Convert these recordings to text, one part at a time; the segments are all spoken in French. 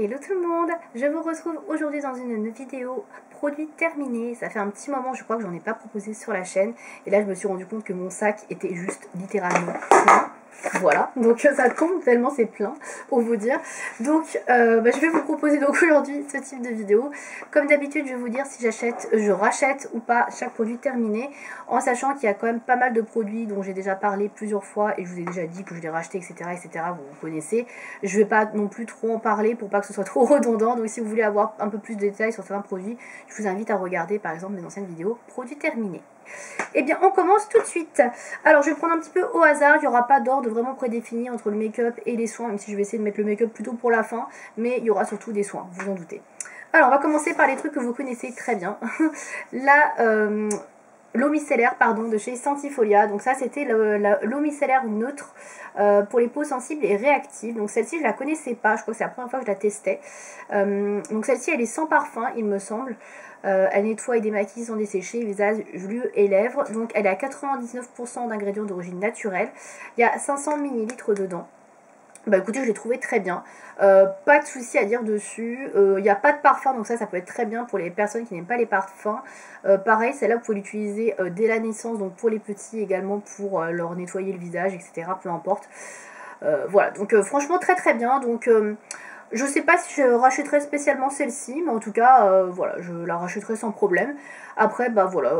Hello tout le monde, je vous retrouve aujourd'hui dans une vidéo produit terminé. Ça fait un petit moment, je crois que j'en ai pas proposé sur la chaîne. Et là je me suis rendu compte que mon sac était juste littéralement plein. Voilà, donc ça tombe tellement c'est plein pour vous dire. Donc je vais vous proposer donc aujourd'hui ce type de vidéo. Comme d'habitude je vais vous dire si je rachète ou pas chaque produit terminé, en sachant qu'il y a quand même pas mal de produits dont j'ai déjà parlé plusieurs fois et je vous ai déjà dit que je les rachetais, etc., etc. Vous connaissez. Je vais pas non plus trop en parler pour pas que ce soit trop redondant. Donc si vous voulez avoir un peu plus de détails sur certains produits, je vous invite à regarder par exemple mes anciennes vidéos produits terminés. Et bien on commence tout de suite. Alors je vais prendre un petit peu au hasard, il n'y aura pas d'ordre vraiment prédéfini entre le make-up et les soins, même si je vais essayer de mettre le make-up plutôt pour la fin, mais il y aura surtout des soins, vous en doutez. Alors on va commencer par les trucs que vous connaissez très bien. L'eau micellaire de chez Sentifolia. Donc ça c'était l'eau micellaire neutre pour les peaux sensibles et réactives. Donc celle-ci je la connaissais pas, je crois que c'est la première fois que je la testais. Donc celle-ci elle est sans parfum il me semble. Elle nettoie et démaquille sans dessécher visage, yeux et lèvres. Donc elle est à 99% d'ingrédients d'origine naturelle. Il y a 500 ml dedans. Bah écoutez, je l'ai trouvé très bien. Pas de souci à dire dessus. Il n'y a pas de parfum, donc ça peut être très bien pour les personnes qui n'aiment pas les parfums. Pareil, celle-là, vous pouvez l'utiliser dès la naissance, donc pour les petits également, pour leur nettoyer le visage, etc. Peu importe. Voilà, donc franchement très très bien. Donc je sais pas si je rachèterai spécialement celle-ci, mais en tout cas, voilà, je la rachèterai sans problème. Après, bah voilà,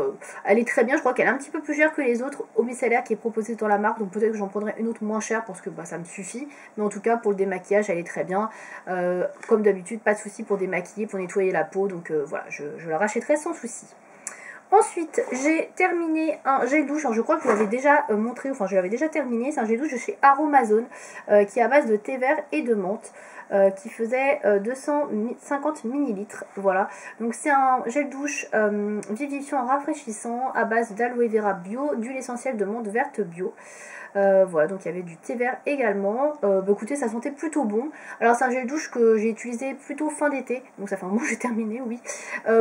elle est très bien, je crois qu'elle est un petit peu plus chère que les autres eau micellaire qui est proposée dans la marque, donc peut-être que j'en prendrai une autre moins chère parce que bah, ça me suffit. Mais en tout cas, pour le démaquillage, elle est très bien. Comme d'habitude, pas de souci pour démaquiller, pour nettoyer la peau, donc voilà, je la rachèterai sans souci. Ensuite, j'ai terminé un gel douche, alors je crois que je vous l'avais déjà montré, enfin je l'avais déjà terminé, c'est un gel douche de chez Aromazone qui est à base de thé vert et de menthe. Qui faisait 250 ml, voilà. Donc c'est un gel douche vivifiant rafraîchissant à base d'aloe vera bio, d'huile essentielle de menthe verte bio. Voilà, donc il y avait du thé vert également. Bah, écoutez, ça sentait plutôt bon. Alors c'est un gel douche que j'ai utilisé plutôt fin d'été, donc ça fait un moment que j'ai terminé, oui.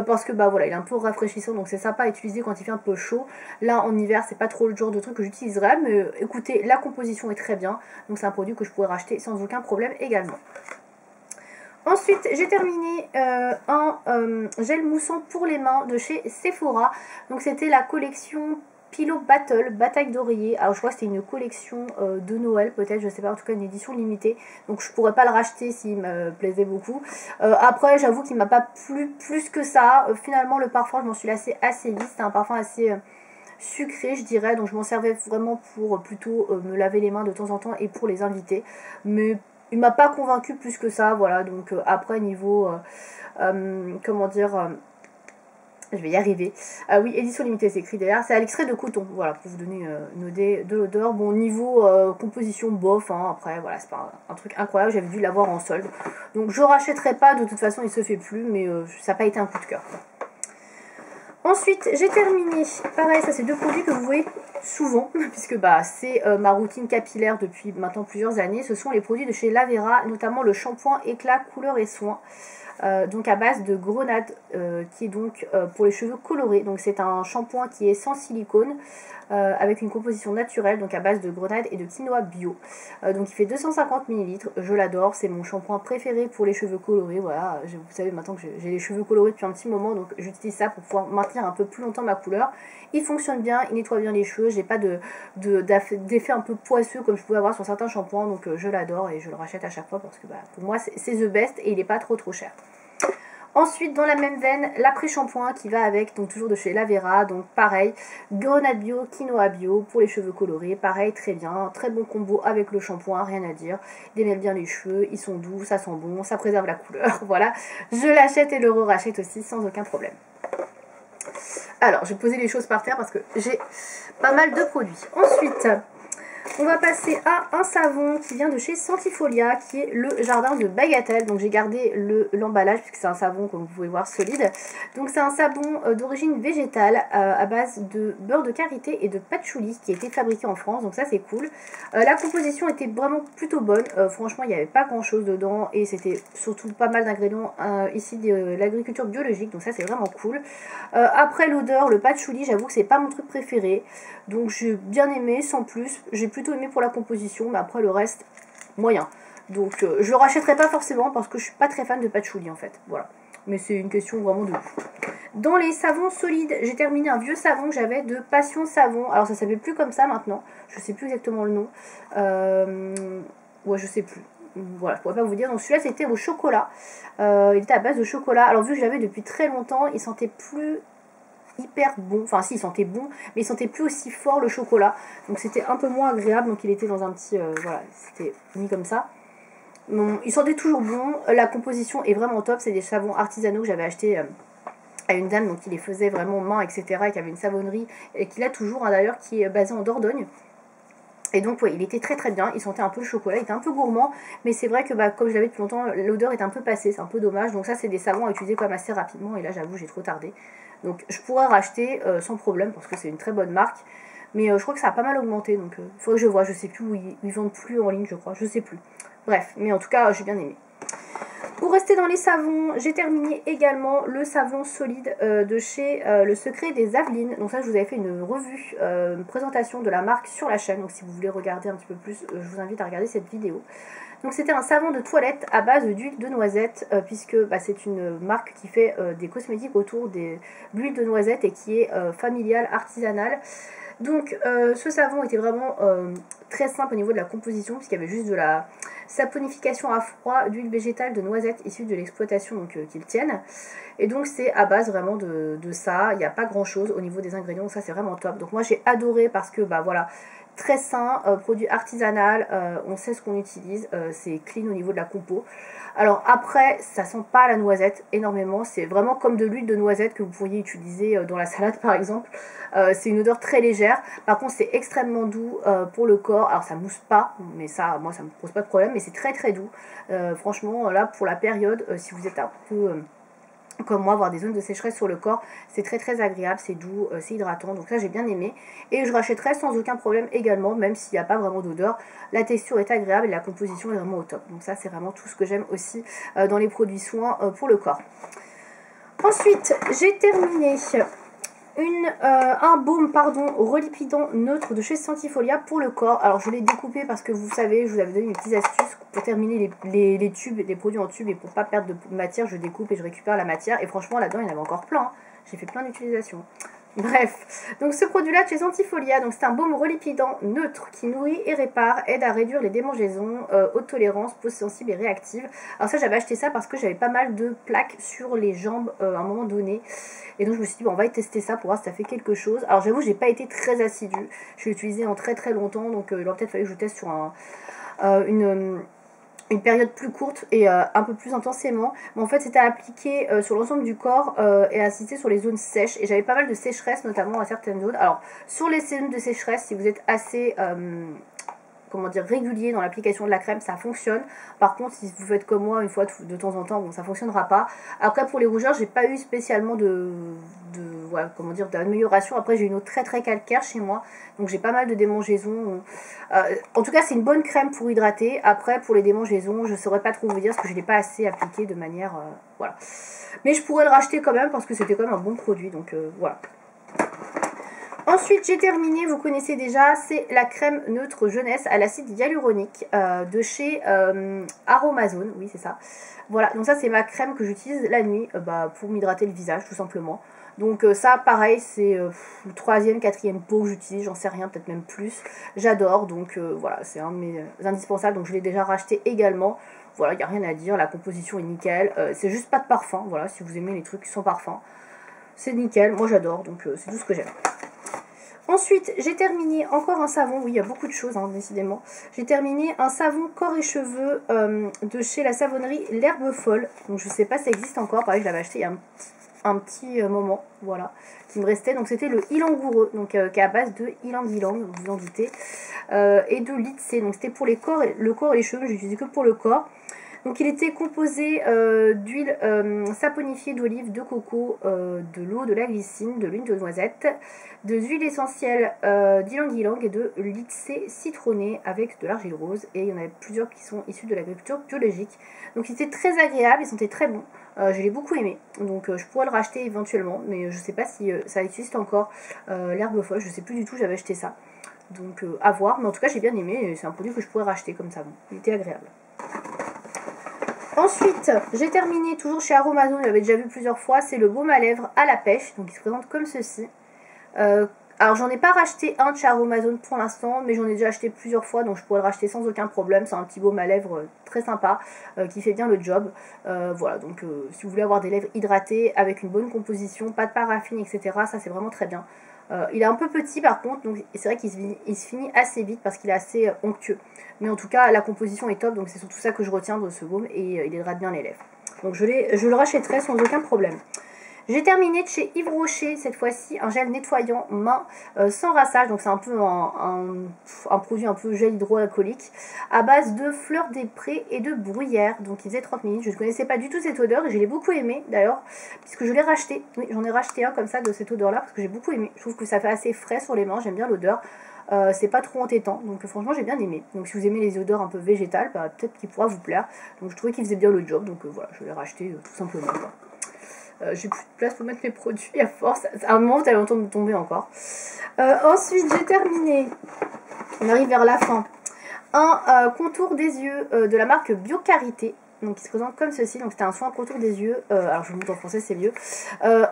Parce que bah voilà, il est un peu rafraîchissant, donc c'est sympa à utiliser quand il fait un peu chaud. Là en hiver, c'est pas trop le genre de truc que j'utiliserais, mais écoutez, la composition est très bien, donc c'est un produit que je pourrais racheter sans aucun problème également. Ensuite, j'ai terminé un gel moussant pour les mains de chez Sephora. Donc c'était la collection Pillow Battle, bataille d'oreiller. Alors je crois que c'était une collection de Noël peut-être, je sais pas, en tout cas une édition limitée. Donc je pourrais pas le racheter s'il me plaisait beaucoup. Après j'avoue qu'il m'a pas plu plus que ça. Finalement le parfum je m'en suis lassée assez vite. C'était un parfum assez sucré je dirais. Donc je m'en servais vraiment pour plutôt me laver les mains de temps en temps et pour les inviter. Mais il m'a pas convaincu plus que ça, voilà. Donc après niveau comment dire, je vais y arriver. Ah oui, édition limitée, c'est écrit derrière. C'est à l'extrait de coton, voilà, pour vous donner une idée de l'odeur. Bon, niveau composition bof, hein, après, voilà, c'est pas un truc incroyable. J'avais dû l'avoir en solde. Donc je rachèterai pas, de toute façon, il se fait plus, mais ça n'a pas été un coup de cœur. Ensuite, j'ai terminé, pareil, ça c'est deux produits que vous voyez souvent, puisque bah, c'est ma routine capillaire depuis maintenant plusieurs années. Ce sont les produits de chez Lavera, notamment le shampoing éclat couleur et soin. Donc à base de grenade qui est donc pour les cheveux colorés. Donc c'est un shampoing qui est sans silicone avec une composition naturelle, donc à base de grenade et de quinoa bio. Donc il fait 250 ml, je l'adore, c'est mon shampoing préféré pour les cheveux colorés. Voilà, vous savez maintenant que j'ai les cheveux colorés depuis un petit moment, donc j'utilise ça pour pouvoir maintenir un peu plus longtemps ma couleur. Il fonctionne bien, il nettoie bien les cheveux, j'ai pas d'effet un peu poisseux comme je pouvais avoir sur certains shampoings, donc je l'adore et je le rachète à chaque fois parce que bah, pour moi c'est the best et il est pas trop cher. Ensuite, dans la même veine, l'après-shampoing qui va avec, donc toujours de chez Lavera, donc pareil, grenade bio, quinoa bio pour les cheveux colorés, pareil, très bien, très bon combo avec le shampoing, rien à dire, il démêle bien les cheveux, ils sont doux, ça sent bon, ça préserve la couleur, voilà, je l'achète et le rachète aussi sans aucun problème. Alors, je vais poser les choses par terre parce que j'ai pas mal de produits. Ensuite, on va passer à un savon qui vient de chez Sentifolia, qui est le jardin de Bagatelle. Donc j'ai gardé l'emballage puisque c'est un savon, comme vous pouvez voir, solide. Donc c'est un savon d'origine végétale à base de beurre de karité et de patchouli qui a été fabriqué en France. Donc ça c'est cool. La composition était vraiment plutôt bonne. Franchement il n'y avait pas grand chose dedans et c'était surtout pas mal d'ingrédients ici de l'agriculture biologique. Donc ça c'est vraiment cool. Après l'odeur, le patchouli, j'avoue que c'est pas mon truc préféré. Donc j'ai bien aimé sans plus. J'ai plutôt aimé pour la composition, mais après le reste, moyen. Donc je le rachèterai pas forcément parce que je suis pas très fan de patchouli en fait. Voilà. Mais c'est une question vraiment de goût. Dans les savons solides, j'ai terminé un vieux savon que j'avais de Passion Savon. Alors ça s'appelle plus comme ça maintenant. Je sais plus exactement le nom. Ouais, je sais plus. Voilà, je pourrais pas vous dire. Donc celui-là c'était au chocolat. Il était à base de chocolat. Alors vu que je l'avais depuis très longtemps, il sentait plus hyper bon. Enfin si, il sentait bon, mais il sentait plus aussi fort le chocolat. Donc c'était un peu moins agréable. Donc il était dans un petit... voilà, c'était mis comme ça. Bon, il sentait toujours bon, la composition est vraiment top, c'est des savons artisanaux que j'avais acheté à une dame donc qui les faisait vraiment main, etc. et qui avait une savonnerie, et qui l'a toujours d'ailleurs, qui est basée en Dordogne. Et donc ouais, il était très très bien, il sentait un peu le chocolat, il était un peu gourmand, mais c'est vrai que comme je l'avais depuis longtemps, l'odeur est un peu passée, c'est un peu dommage. Donc ça c'est des savons à utiliser quand même assez rapidement, et là j'avoue j'ai trop tardé. Donc je pourrais racheter sans problème, parce que c'est une très bonne marque. Mais je crois que ça a pas mal augmenté, donc il faudrait que je vois, je sais plus où ils vendent plus en ligne je crois, je sais plus. Bref, mais en tout cas j'ai bien aimé. Pour rester dans les savons, j'ai terminé également le savon solide de chez Le Secret des Avelines. Donc ça je vous avais fait une revue, une présentation de la marque sur la chaîne, donc si vous voulez regarder un petit peu plus, je vous invite à regarder cette vidéo. Donc c'était un savon de toilette à base d'huile de noisette, puisque c'est une marque qui fait des cosmétiques autour de l'huile de noisette et qui est familiale, artisanale. Donc ce savon était vraiment très simple au niveau de la composition, puisqu'il y avait juste de la saponification à froid d'huile végétale de noisette issue de l'exploitation qu'ils tiennent. Et donc c'est à base vraiment de ça, il n'y a pas grand chose au niveau des ingrédients, donc ça c'est vraiment top. Donc moi j'ai adoré parce que voilà, très sain, produit artisanal, on sait ce qu'on utilise, c'est clean au niveau de la compo. Alors après, ça sent pas la noisette énormément, c'est vraiment comme de l'huile de noisette que vous pourriez utiliser dans la salade par exemple. C'est une odeur très légère, par contre c'est extrêmement doux pour le corps. Alors ça mousse pas, mais ça, moi ça me pose pas de problème, mais c'est très très doux. Franchement là pour la période, si vous êtes un peu... comme moi, avoir des zones de sécheresse sur le corps, c'est très très agréable, c'est doux, c'est hydratant, donc ça j'ai bien aimé. Et je rachèterai sans aucun problème également, même s'il n'y a pas vraiment d'odeur. La texture est agréable et la composition est vraiment au top. Donc ça c'est vraiment tout ce que j'aime aussi dans les produits soins pour le corps. Ensuite, j'ai terminé un baume relipidant neutre de chez Sentifolia pour le corps. Alors je l'ai découpé parce que vous savez, je vous avais donné une petite astuce pour terminer les tubes, les produits en tube, et pour pas perdre de matière, je découpe et je récupère la matière. Et franchement là-dedans il y en avait encore plein, hein. J'ai fait plein d'utilisations. Bref, donc ce produit-là de chez Sentifolia, donc c'est un baume relipidant neutre qui nourrit et répare, aide à réduire les démangeaisons, haute tolérance, peau sensible et réactive. Alors ça j'avais acheté ça parce que j'avais pas mal de plaques sur les jambes à un moment donné. Et donc je me suis dit on va y tester ça pour voir si ça fait quelque chose. Alors j'avoue j'ai pas été très assidue, je l'ai utilisé en très très longtemps, donc il aurait peut-être fallu que je teste sur une période plus courte et un peu plus intensément. Mais en fait c'était appliqué sur l'ensemble du corps et assisté sur les zones sèches. Et j'avais pas mal de sécheresse notamment à certaines zones. Alors sur les zones de sécheresse, si vous êtes assez... comment dire, régulier dans l'application de la crème, ça fonctionne. Par contre, si vous faites comme moi une fois de temps en temps, bon, ça fonctionnera pas. Après, pour les rougeurs, j'ai pas eu spécialement voilà, comment dire, d'amélioration. Après, j'ai une eau très très calcaire chez moi, donc j'ai pas mal de démangeaisons. En tout cas, c'est une bonne crème pour hydrater. Après, pour les démangeaisons, je saurais pas trop vous dire parce que je l'ai pas assez appliqué de manière, voilà. Mais je pourrais le racheter quand même parce que c'était quand même un bon produit, donc voilà. Ensuite, j'ai terminé, vous connaissez déjà, c'est la crème neutre jeunesse à l'acide hyaluronique de chez Aromazone, oui c'est ça. Voilà, donc ça c'est ma crème que j'utilise la nuit pour m'hydrater le visage tout simplement. Donc ça pareil, c'est le 3e, 4e pot que j'utilise, j'en sais rien, peut-être même plus. J'adore, donc voilà, c'est un de mes indispensables, donc je l'ai déjà racheté également. Voilà, il n'y a rien à dire, la composition est nickel, c'est juste pas de parfum, voilà, si vous aimez les trucs sans parfum. C'est nickel, moi j'adore, donc c'est tout ce que j'aime. Ensuite, j'ai terminé encore un savon, oui, il y a beaucoup de choses, hein, décidément. J'ai terminé un savon corps et cheveux de chez la savonnerie L'Herbe Folle. Donc je sais pas si ça existe encore, pareil, je l'avais acheté il y a un petit moment, voilà, qui me restait. Donc c'était le ylangoureux, donc qui est à base de ylang-ylang, vous en doutez, et de Litsé. Donc c'était pour le corps et les cheveux, j'ai utilisé que pour le corps. Donc il était composé d'huile saponifiée d'olive, de coco, de l'eau, de la glycine, de l'huile de noisette, de l'huile essentielle d'ylang-ylang et de litsé citronné avec de l'argile rose. Et il y en avait plusieurs qui sont issus de l'agriculture biologique. Donc il était très agréable, il sentait très bon. Je l'ai beaucoup aimé, donc je pourrais le racheter éventuellement, mais je sais pas si ça existe encore, l'herbe folle, je sais plus du tout, j'avais acheté ça. Donc à voir, mais en tout cas j'ai bien aimé, c'est un produit que je pourrais racheter comme savon, il était agréable. Ensuite, j'ai terminé toujours chez Aromazone, j'avais déjà vu plusieurs fois, c'est le baume à lèvres à la pêche, donc il se présente comme ceci. Alors j'en ai pas racheté un de chez Aromazone pour l'instant, mais j'en ai déjà acheté plusieurs fois, donc je pourrais le racheter sans aucun problème. C'est un petit baume à lèvres très sympa, qui fait bien le job. Voilà, donc si vous voulez avoir des lèvres hydratées, avec une bonne composition, pas de paraffine, etc., ça c'est vraiment très bien. Il est un peu petit par contre, donc c'est vrai qu'il se finit assez vite parce qu'il est assez onctueux. Mais en tout cas, la composition est top, donc c'est surtout ça que je retiens de ce baume, et il hydrate bien les lèvres. Donc je le rachèterai sans aucun problème. J'ai terminé de chez Yves Rocher, cette fois-ci, un gel nettoyant main sans rinçage. Donc c'est un peu un produit un peu gel hydroalcoolique à base de fleurs des prés et de bruyère. Donc il faisait 30 minutes. Je ne connaissais pas du tout cette odeur et je l'ai beaucoup aimé d'ailleurs, puisque je l'ai racheté. Oui, j'en ai racheté un comme ça de cette odeur-là parce que j'ai beaucoup aimé. Je trouve que ça fait assez frais sur les mains, j'aime bien l'odeur. C'est pas trop entêtant, donc franchement j'ai bien aimé. Donc si vous aimez les odeurs un peu végétales, bah, peut-être qu'il pourra vous plaire. Donc je trouvais qu'il faisait bien le job, donc voilà, je l'ai racheté tout simplement, quoi. J'ai plus de place pour mettre mes produits à force. À un moment, t'as longtemps de me tomber encore. Ensuite, j'ai terminé. On arrive vers la fin. Un contour des yeux de la marque Biocarité. Donc, il se présente comme ceci. Donc, c'était un soin contour des yeux. Alors, je vous montre en français, c'est mieux.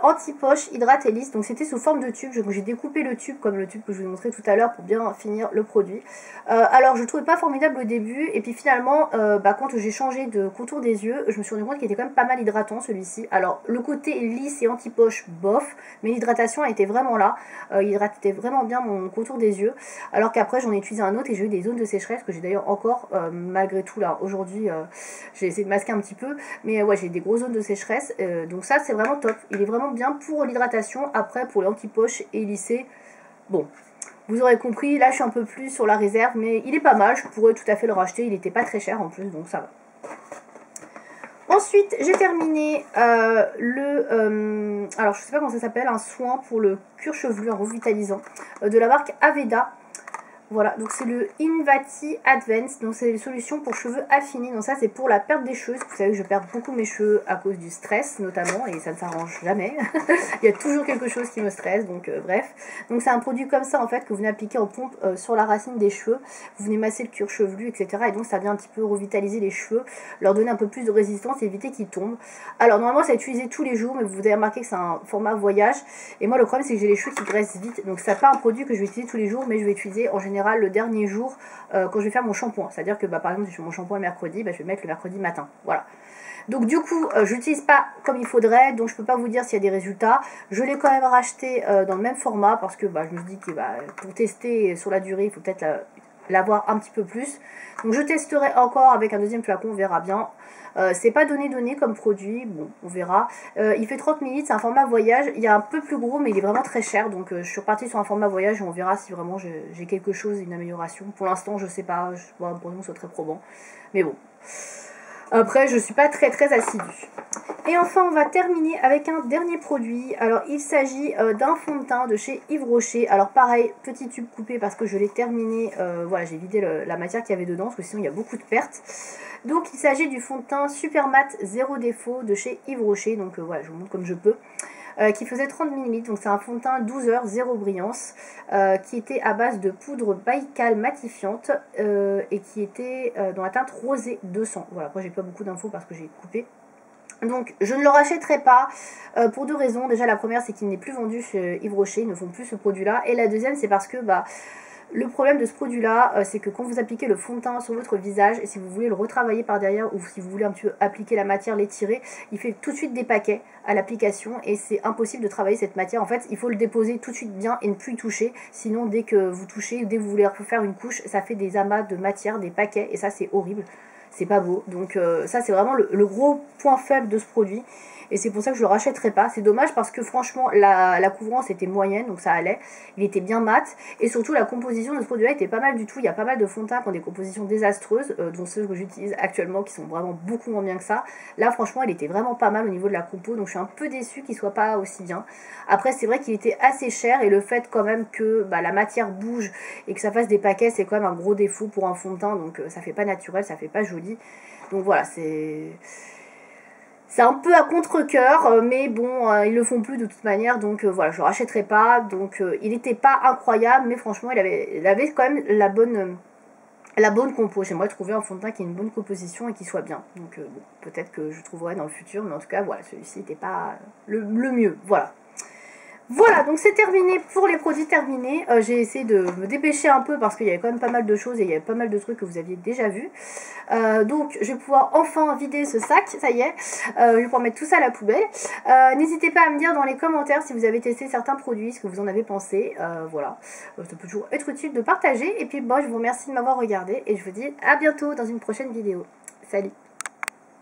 Anti-poche, hydrate et lisse. Donc, c'était sous forme de tube. J'ai découpé le tube, comme le tube que je vous ai montré tout à l'heure, pour bien finir le produit. Alors, je ne trouvais pas formidable au début. Et puis, finalement, quand j'ai changé de contour des yeux, je me suis rendu compte qu'il était quand même pas mal hydratant, celui-ci. Alors, le côté lisse et anti-poche, bof. Mais l'hydratation a été vraiment là. Il hydratait vraiment bien mon contour des yeux. Alors qu'après, j'en ai utilisé un autre et j'ai eu des zones de sécheresse que j'ai d'ailleurs encore, malgré tout, là, aujourd'hui, j'ai essayé de masquer un petit peu, mais ouais, j'ai des grosses zones de sécheresse, donc ça c'est vraiment top. Il est vraiment bien pour l'hydratation. Après pour les anti-poches et lissés, bon, vous aurez compris, là je suis un peu plus sur la réserve, mais il est pas mal, je pourrais tout à fait le racheter, il était pas très cher en plus, donc ça va. Ensuite, j'ai terminé alors je sais pas comment ça s'appelle, un soin pour le cuir chevelu, un revitalisant, de la marque Aveda. Voilà, donc c'est le Invati Advance, donc c'est des solutions pour cheveux affinés. Donc ça c'est pour la perte des cheveux. Vous savez que je perds beaucoup mes cheveux à cause du stress notamment, et ça ne s'arrange jamais. Il y a toujours quelque chose qui me stresse, donc bref. Donc c'est un produit comme ça en fait que vous venez appliquer en pompe sur la racine des cheveux. Vous venez masser le cuir chevelu, etc. Et donc ça vient un petit peu revitaliser les cheveux, leur donner un peu plus de résistance et éviter qu'ils tombent. Alors normalement c'est utilisé tous les jours, mais vous avez remarqué que c'est un format voyage. Et moi le problème c'est que j'ai les cheveux qui graissent vite, donc c'est pas un produit que je vais utiliser tous les jours, mais je vais utiliser en général le dernier jour quand je vais faire mon shampoing. C'est-à-dire que par exemple si je fais mon shampoing le mercredi, je vais mettre le mercredi matin. Voilà. Donc du coup, je l'utilise pas comme il faudrait, donc je peux pas vous dire s'il y a des résultats. Je l'ai quand même racheté dans le même format parce que je me dis que pour tester sur la durée, il faut peut-être l'avoir un petit peu plus. Donc je testerai encore avec un deuxième flacon, on verra bien. C'est pas donné comme produit, bon on verra. Il fait 30 ml, c'est un format voyage. Il y a un peu plus gros mais il est vraiment très cher, donc je suis repartie sur un format voyage et on verra si vraiment j'ai quelque chose, une amélioration. Pour l'instant je sais pas, pour l'instant c'est très probant, mais bon. Après je suis pas très assidue. Et enfin on va terminer avec un dernier produit. Alors il s'agit d'un fond de teint de chez Yves Rocher. Alors pareil, petit tube coupé parce que je l'ai terminé, voilà, j'ai vidé la matière qu'il y avait dedans parce que sinon il y a beaucoup de pertes. Donc il s'agit du fond de teint Super Matte Zéro Défaut de chez Yves Rocher. Donc voilà, je vous montre comme je peux. Qui faisait 30 ml, donc c'est un fond de teint 12 heures, zéro brillance, qui était à base de poudre Baïkal matifiante et qui était dans la teinte rosée 200. Voilà, moi j'ai pas beaucoup d'infos parce que j'ai coupé. Donc je ne le rachèterai pas pour deux raisons. Déjà la première c'est qu'il n'est plus vendu chez Yves Rocher, ils ne font plus ce produit là. Et la deuxième c'est parce que le problème de ce produit là c'est que quand vous appliquez le fond de teint sur votre visage, et si vous voulez le retravailler par derrière ou si vous voulez un petit peu appliquer la matière, l'étirer, il fait tout de suite des paquets à l'application et c'est impossible de travailler cette matière. En fait il faut le déposer tout de suite bien et ne plus y toucher, sinon dès que vous touchez, dès que vous voulez refaire une couche, ça fait des amas de matière, des paquets, et ça c'est horrible. C'est pas beau, donc ça c'est vraiment le gros point faible de ce produit. Et c'est pour ça que je le rachèterai pas. C'est dommage parce que franchement la couvrance était moyenne, donc ça allait. Il était bien mat. Et surtout la composition de ce produit là était pas mal du tout. Il y a pas mal de fonds de teint qui ont des compositions désastreuses, dont ceux que j'utilise actuellement qui sont vraiment beaucoup moins bien que ça. Là franchement il était vraiment pas mal au niveau de la compo, donc je suis un peu déçue qu'il soit pas aussi bien. Après c'est vrai qu'il était assez cher et le fait quand même que la matière bouge et que ça fasse des paquets, c'est quand même un gros défaut pour un fond de teint, donc ça fait pas naturel, ça fait pas joli. Donc voilà, c'est un peu à contre-cœur, mais bon, ils le font plus de toute manière, donc voilà, je le rachèterai pas. Donc il n'était pas incroyable, mais franchement, il avait quand même la bonne compo. J'aimerais trouver un fond de teint qui ait une bonne composition et qui soit bien. Donc bon, peut-être que je trouverai dans le futur, mais en tout cas voilà, celui-ci n'était pas le mieux. Voilà. Voilà, donc c'est terminé pour les produits terminés. J'ai essayé de me dépêcher un peu parce qu'il y avait quand même pas mal de choses et il y avait pas mal de trucs que vous aviez déjà vus. Donc je vais pouvoir enfin vider ce sac, ça y est. Je vais pouvoir mettre tout ça à la poubelle. N'hésitez pas à me dire dans les commentaires si vous avez testé certains produits, ce que vous en avez pensé. Voilà, ça peut toujours être utile de partager. Et puis bon, je vous remercie de m'avoir regardé et je vous dis à bientôt dans une prochaine vidéo. Salut!